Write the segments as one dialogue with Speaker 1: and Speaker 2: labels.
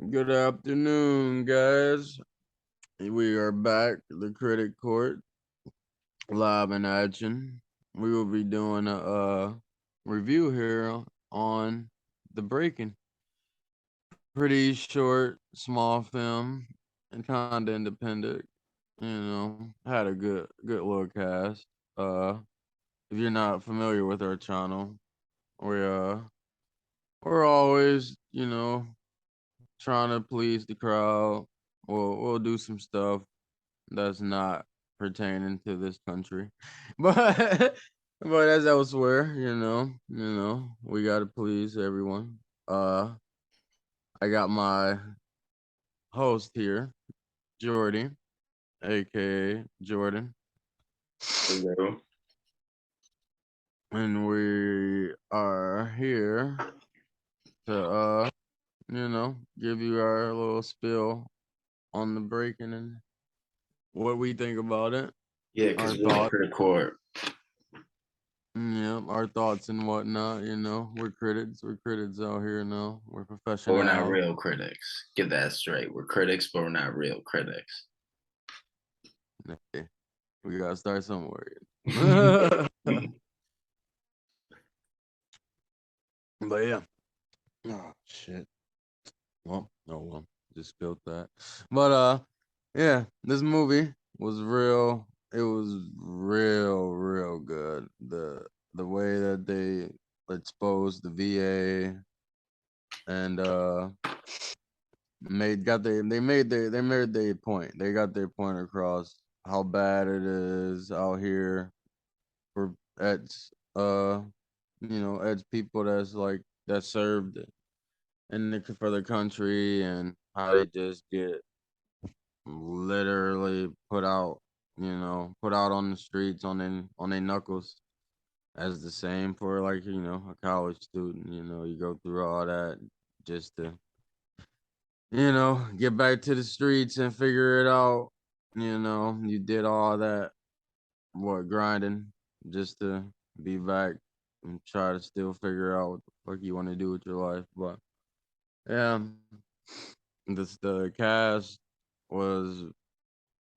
Speaker 1: Good afternoon, guys. We are back, the Critic Court, live in action. We will be doing a review here on The Breaking. Pretty short, small film, and kind of independent. Had a good little cast. If you're not familiar with our channel, we we're always trying to please the crowd. We'll do some stuff that's not pertaining to this country, but as elsewhere, we gotta please everyone. I got my host here, Jordy, aka Jordan,
Speaker 2: Hello.
Speaker 1: and we are here to give you our little spill on the breaking and what we think about it,
Speaker 2: Yeah,
Speaker 1: our
Speaker 2: because we're the
Speaker 1: thoughts.
Speaker 2: critic court.
Speaker 1: Yeah, our thoughts and whatnot. We're critics. We're critics out here now. We're
Speaker 2: But we're not
Speaker 1: professionals.
Speaker 2: real critics. Get that straight. We're critics, but we're not real critics.
Speaker 1: Hey, we gotta start somewhere. But yeah. Oh shit. Well, just spilled that. But yeah, this movie was real. It was real good. The way that they exposed the VA and they made their point. They got their point across how bad it is out here for edge people that served for the country, and how they just get literally put out on the streets on their knuckles, as the same for a college student. You go through all that just to get back to the streets and figure it out. You did all that, grinding just to be back and try to still figure out what the fuck you want to do with your life. But yeah, the cast was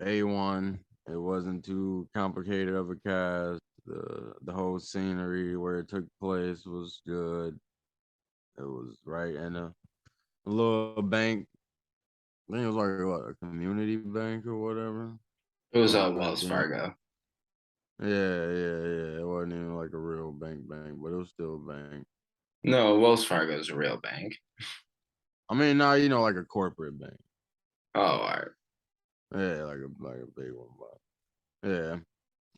Speaker 1: A1. It wasn't too complicated of a cast. The whole scenery where it took place was good. It was right in a little bank. I think it was like what, a community bank or whatever.
Speaker 2: It was
Speaker 1: Back
Speaker 2: Wells
Speaker 1: then.
Speaker 2: Fargo.
Speaker 1: Yeah. It wasn't even like a real bank, but it was still a bank.
Speaker 2: No, Wells Fargo is a real bank.
Speaker 1: I mean, now like a corporate bank.
Speaker 2: Oh, all right.
Speaker 1: Yeah, like a big one, but yeah.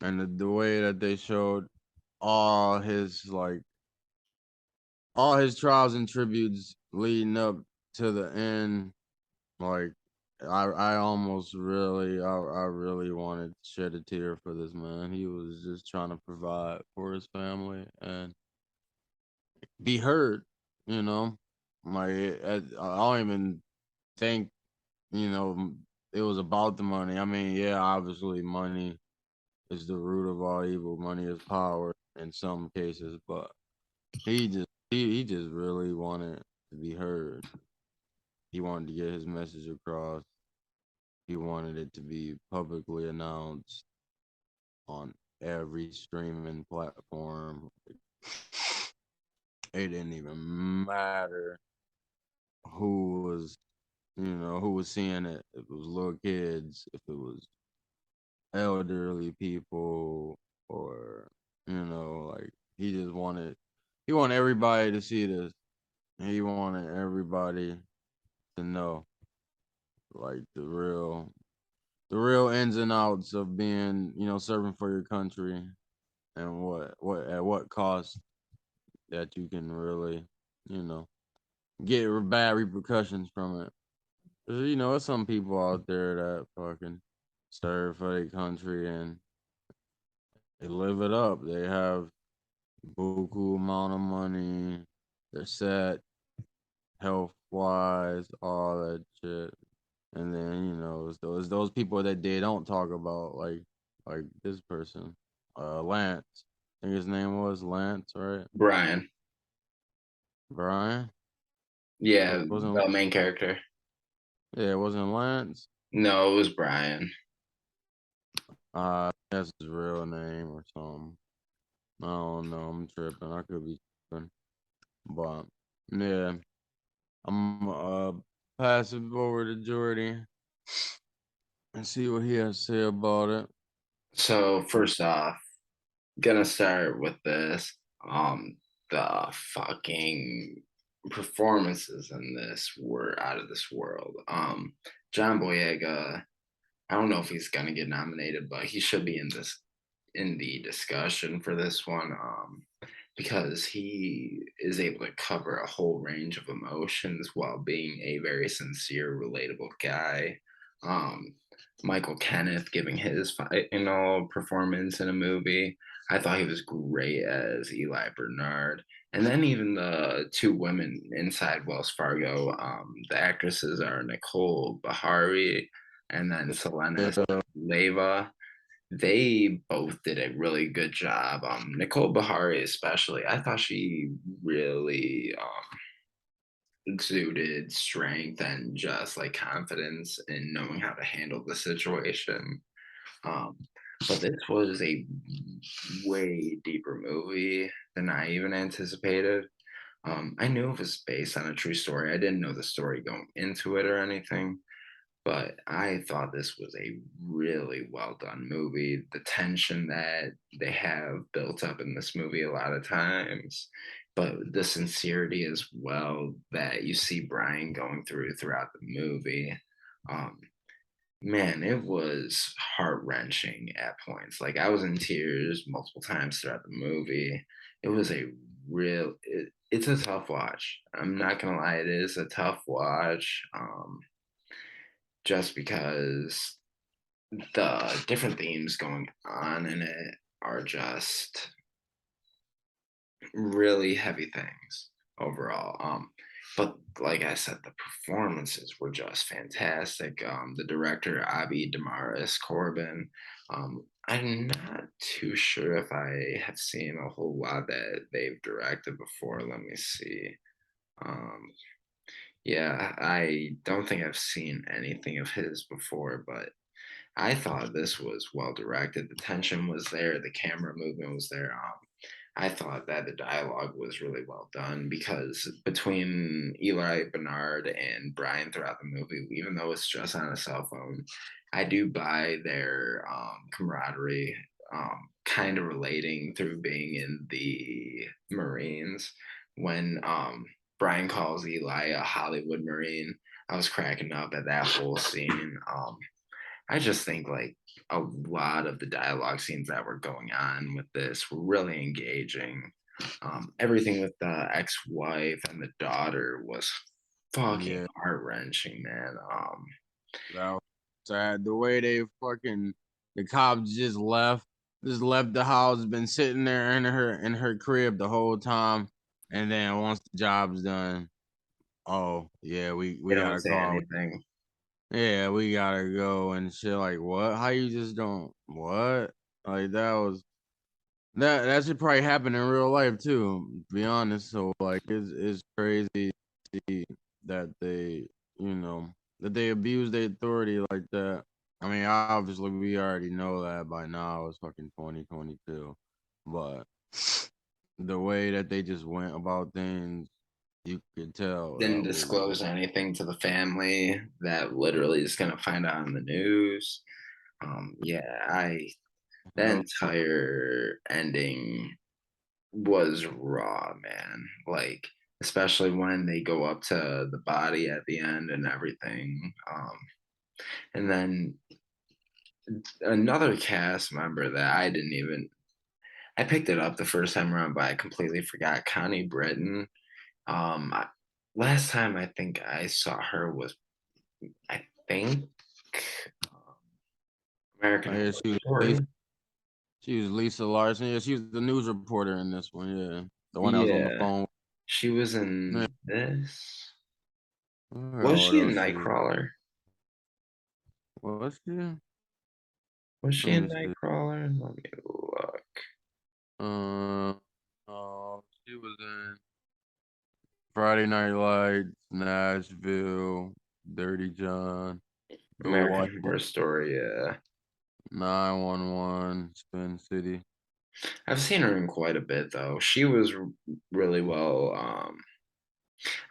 Speaker 1: And the way that they showed all his like all his trials and tributes leading up to the end, like I almost I really wanted to shed a tear for this man. He was just trying to provide for his family and be heard, you know. I don't even think, it was about the money. I mean, yeah, obviously money is the root of all evil. Money is power in some cases, but he just really wanted to be heard. He wanted to get his message across. He wanted it to be publicly announced on every streaming platform. It didn't even matter who was seeing it. If it was little kids, if it was elderly people, or like he wanted everybody to see this. He wanted everybody to know, like, the real ins and outs of being, serving for your country, and what at what cost that you can really, you know, get bad repercussions from it. 'Cause, there's some people out there that fucking serve for their country and they live it up. They have buku amount of money. They're set health wise, all that shit. And then it's those people that they don't talk about, like this person, Lance. I think his name was Lance, right?
Speaker 2: Brian.
Speaker 1: Brian
Speaker 2: Yeah,
Speaker 1: wasn't.
Speaker 2: the main character.
Speaker 1: Yeah, it wasn't Lance.
Speaker 2: No, it was Brian.
Speaker 1: That's his real name or something. I don't know. I'm tripping. I could be tripping. But yeah, I'm pass it over to Jordy and see what he has to say about it.
Speaker 2: So first off, gonna start with this. The fucking performances in this were out of this world. John Boyega, I don't know if he's gonna get nominated, but he should be in the discussion for this one. Because he is able to cover a whole range of emotions while being a very sincere, relatable guy. Um, Michael Kenneth giving his performance in a movie. I thought he was great as Eli Bernard. And then even the two women inside Wells Fargo, the actresses are Nicole Bahari and then Selena
Speaker 1: Yeah,
Speaker 2: Leva. They both did a really good job. Nicole Bahari, especially, I thought she really exuded strength and just like confidence in knowing how to handle the situation. Um, but this was a way deeper movie than I even anticipated. I knew it was based on a true story. I didn't know the story going into it or anything, but I thought this was a really well done movie. The tension that they have built up in this movie a lot of times, but the sincerity as well that you see Brian going through throughout the movie. Um, Man, it was heart wrenching at points. Like I was in tears multiple times throughout the movie. It was a it's a tough watch. I'm not gonna lie, it is a tough watch. Just because the different themes going on in it are just really heavy things overall. But like I said, the performances were just fantastic. The director Avi Damaris Corbin. I'm not too sure if I have seen a whole lot that they've directed before. Let me see. Um, yeah, I don't think I've seen anything of his before, but I thought this was well directed. The tension was there, the camera movement was there. I thought that the dialogue was really well done because between Eli Bernard and Brian throughout the movie, even though it's just on a cell phone, I do buy their camaraderie, kind of relating through being in the Marines. When Brian calls Eli a Hollywood Marine, I was cracking up at that whole scene. I just think like a lot of the dialogue scenes that were going on with this were really engaging. Everything with the ex-wife and the daughter was fucking
Speaker 1: yeah,
Speaker 2: heart wrenching, man.
Speaker 1: that was sad. The way they fucking the cops just left the house, been sitting there in her crib the whole time, and then once the job's done, oh yeah,
Speaker 2: They
Speaker 1: we
Speaker 2: don't
Speaker 1: gotta
Speaker 2: say
Speaker 1: call.
Speaker 2: anything.
Speaker 1: Yeah, we gotta go and shit. Like what? How you just don't what? Like that was that should probably happen in real life too. To be honest, so like it's crazy to see that they you know that they abuse their authority like that. I mean, obviously we already know that by now. It's fucking 2022, but the way that they just went about things, you could tell
Speaker 2: Didn't
Speaker 1: that was
Speaker 2: disclose anything to the family that literally is gonna find out on the news. Yeah, I that
Speaker 1: yep,
Speaker 2: entire ending was raw, man. Like, especially when they go up to the body at the end and everything. And then another cast member that I picked it up the first time around, but I completely forgot Connie Britton. I, last time I think I saw her was, I think, um, American
Speaker 1: I hear
Speaker 2: Horror
Speaker 1: she was Lisa,
Speaker 2: Story.
Speaker 1: she was Lisa Larson. Yeah, she was the news reporter in this one. Yeah, the one that was on the
Speaker 2: Yeah,
Speaker 1: phone.
Speaker 2: she was
Speaker 1: Yeah,
Speaker 2: in this.
Speaker 1: I forgot
Speaker 2: Was
Speaker 1: what
Speaker 2: she in
Speaker 1: else she was.
Speaker 2: Nightcrawler?
Speaker 1: Was she?
Speaker 2: Was
Speaker 1: Let
Speaker 2: she in
Speaker 1: me see.
Speaker 2: Nightcrawler? Let me look.
Speaker 1: Uh, she was in Friday Night Lights, Nashville. Dirty John, The White,
Speaker 2: American Horror Story. Yeah,
Speaker 1: 911, Spin City.
Speaker 2: I've seen her in quite a bit though. She was really well.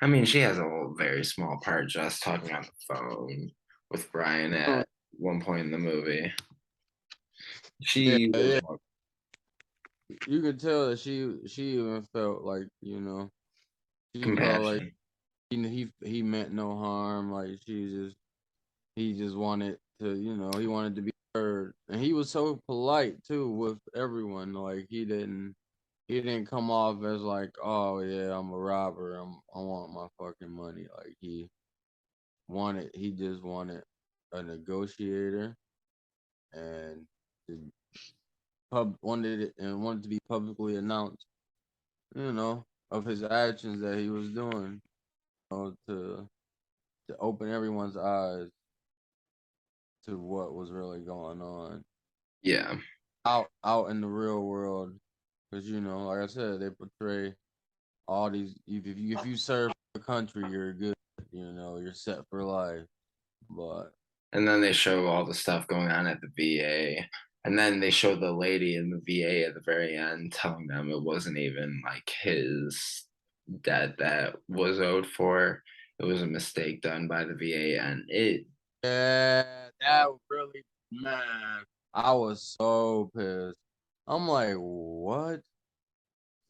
Speaker 2: I mean, she has a very small part just talking on the phone with Brian
Speaker 1: Oh,
Speaker 2: at one point in the movie.
Speaker 1: yeah,
Speaker 2: She was
Speaker 1: yeah. You could tell that she even felt like, she felt like
Speaker 2: compassion.
Speaker 1: he meant no harm. Like he just wanted to, he wanted to be heard, and he was so polite too with everyone. Like he didn't come off as like, oh yeah, I'm a robber. I want my fucking money. Like he just wanted a negotiator, and to wanted to be publicly announced, of his actions that he was doing, to open everyone's eyes to what was really going on
Speaker 2: Yeah,
Speaker 1: out in the real world. Because like I said, they portray all these. If you serve the country, you're good. You're set for life. But
Speaker 2: and then they show all the stuff going on at the VA, and then they show the lady in the VA at the very end telling them it wasn't even like his debt that was owed for. It was a mistake done by the VA, and it.
Speaker 1: yeah, that really, man, I was so pissed. I'm like, what?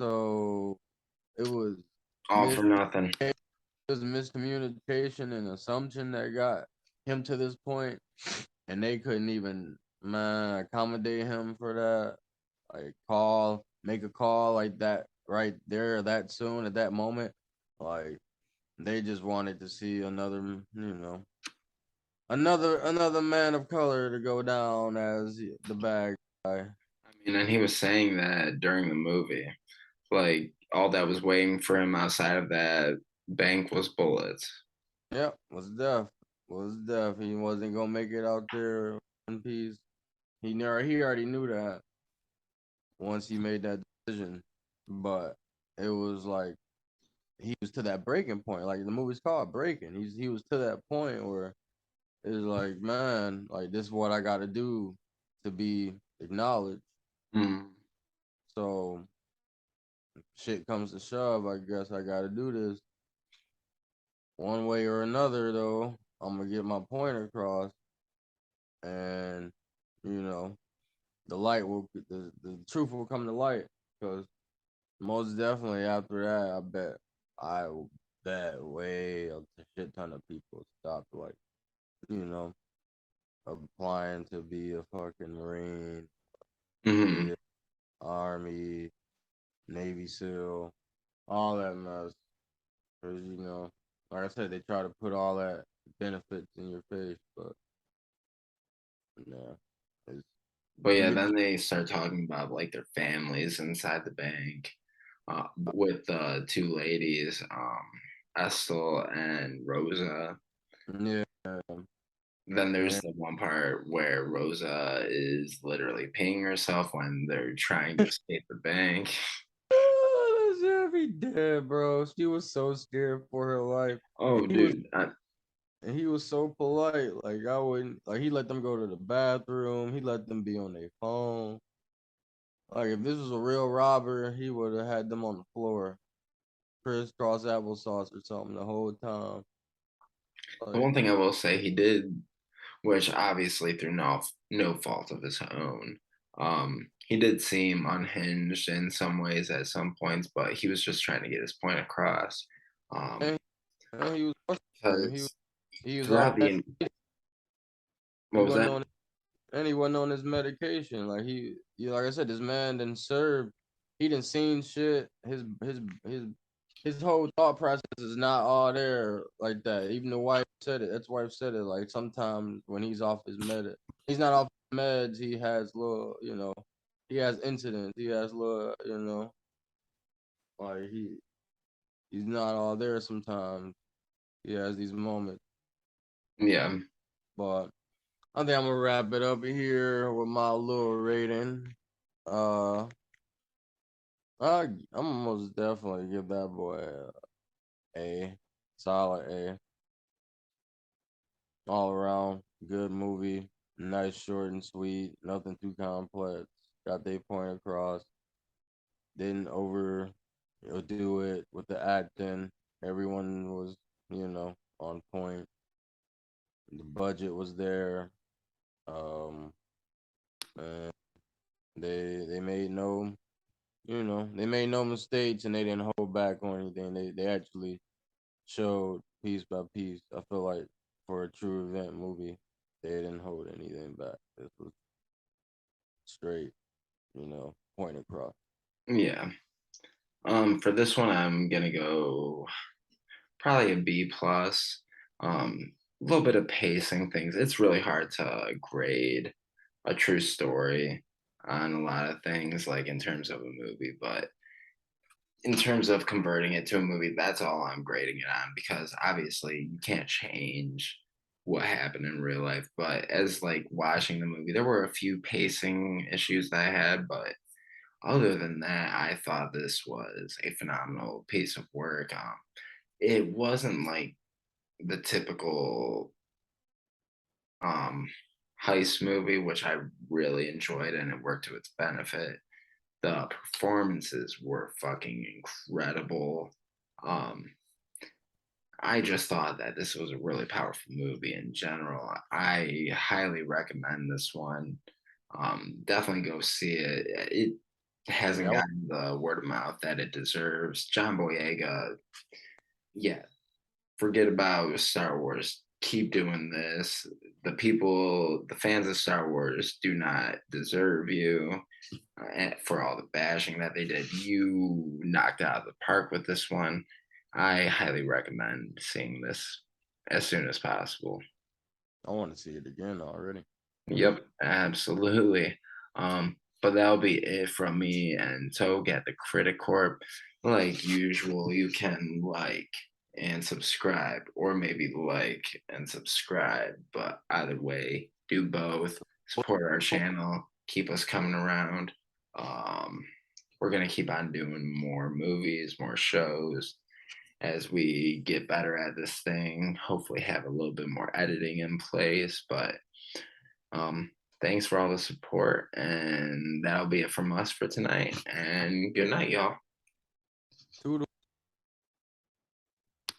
Speaker 1: So it was
Speaker 2: All
Speaker 1: mis
Speaker 2: for nothing.
Speaker 1: it was miscommunication and assumption that got him to this point, and they couldn't even, man, accommodate him for that. Like make a call like that right there that soon at that moment. Like they just wanted to see another man of color to go down as the bad guy.
Speaker 2: I mean, and he was saying that during the movie. Like all that was waiting for him outside of that bank was bullets.
Speaker 1: Yep, was deaf. He wasn't gonna make it out there in peace. He already knew that once he made that decision, but it was like he was to that breaking point. Like the movie's called Breaking. He was to that point where it's like, man, like this is what I got to do to be acknowledged.
Speaker 2: Mm.
Speaker 1: So shit comes to shove, I guess I got to do this one way or another. Though I'm gonna get my point across, and you know the truth will come to light. Because most definitely after that, I bet way a shit ton of people stopped, like, you know applying to be a fucking Marine, be
Speaker 2: Hmm.
Speaker 1: it Army, Navy SEAL, all that mess. Because, like I said, they try to put all that benefits in your face, but nah, it's,
Speaker 2: But
Speaker 1: you
Speaker 2: yeah,
Speaker 1: get,
Speaker 2: then they start talking about like their families inside the bank with the two ladies, Estel and Rosa.
Speaker 1: yeah,
Speaker 2: Then there's
Speaker 1: yeah.
Speaker 2: the one part where Rosa is literally peeing herself when they're trying to escape the bank.
Speaker 1: Oh, that be dead, bro. She was so scared for her life. And
Speaker 2: Oh,
Speaker 1: he was
Speaker 2: dude.
Speaker 1: and he was so polite. Like I wouldn't like he let them go to the bathroom. He let them be on their phone. Like if this was a real robber, he would have had them on the floor, crisscross applesauce or something the whole time.
Speaker 2: The
Speaker 1: Like
Speaker 2: one thing I will say he did, which obviously through no fault of his own, he did seem unhinged in some ways at some points, but he was just trying to get his point across.
Speaker 1: and,
Speaker 2: Um,
Speaker 1: and he was frustrated. He was
Speaker 2: because
Speaker 1: he was
Speaker 2: throughout
Speaker 1: already
Speaker 2: the
Speaker 1: he
Speaker 2: what was
Speaker 1: wasn't
Speaker 2: that?
Speaker 1: on and he wasn't on his medication. Like like I said, this man didn't serve. He didn't seen shit. His whole thought process is not all there like that. Even the wife said it. That's wife said it. Like sometimes when he's off his he's not off his meds. He has little, he has incidents. He has little, like he's not all there sometimes. He has these moments,
Speaker 2: Yeah.
Speaker 1: but I think I'm gonna wrap it up here with my little rating. Uh, I'm most definitely give that boy a solid A. All around good movie. Nice, short and sweet. Nothing too complex. Got their point across. Didn't overdo it with the acting. Everyone was, on point. The budget was there. Um, and they made they made no mistakes and they didn't hold back on anything. They actually showed piece by piece. I feel like for a true event movie, they didn't hold anything back. This was straight, point across.
Speaker 2: Yeah. For this one, I'm gonna go probably a B plus. A little bit of pacing things. It's really hard to grade a true story on a lot of things, like in terms of a movie, but in terms of converting it to a movie, that's all I'm grading it on because obviously you can't change what happened in real life. But as like watching the movie, there were a few pacing issues that I had, but other than that, I thought this was a phenomenal piece of work. It wasn't like the typical um heist movie, which I really enjoyed and it worked to its benefit. The performances were fucking incredible. Um, I just thought that this was a really powerful movie in general. I highly recommend this one. Definitely go see it. It hasn't
Speaker 1: Yeah,
Speaker 2: gotten the word of mouth that it deserves. John Boyega, yeah, forget about Star Wars. Keep doing this. The fans of Star Wars do not deserve you for all the bashing that they did. You knocked out of the park with this one. I highly recommend seeing this as soon as possible.
Speaker 1: I want to see it again already.
Speaker 2: Yep, absolutely. But that'll be it from me and Toge at the Critic Corp. Like usual, you can like and subscribe, or maybe like and subscribe. But either way, do both. Support our channel. Keep us coming around. Um, we're gonna keep on doing more movies, more shows as we get better at this thing. Hopefully, have a little bit more editing in place, but thanks for all the support, and that'll be it from us for tonight. And good night, y'all.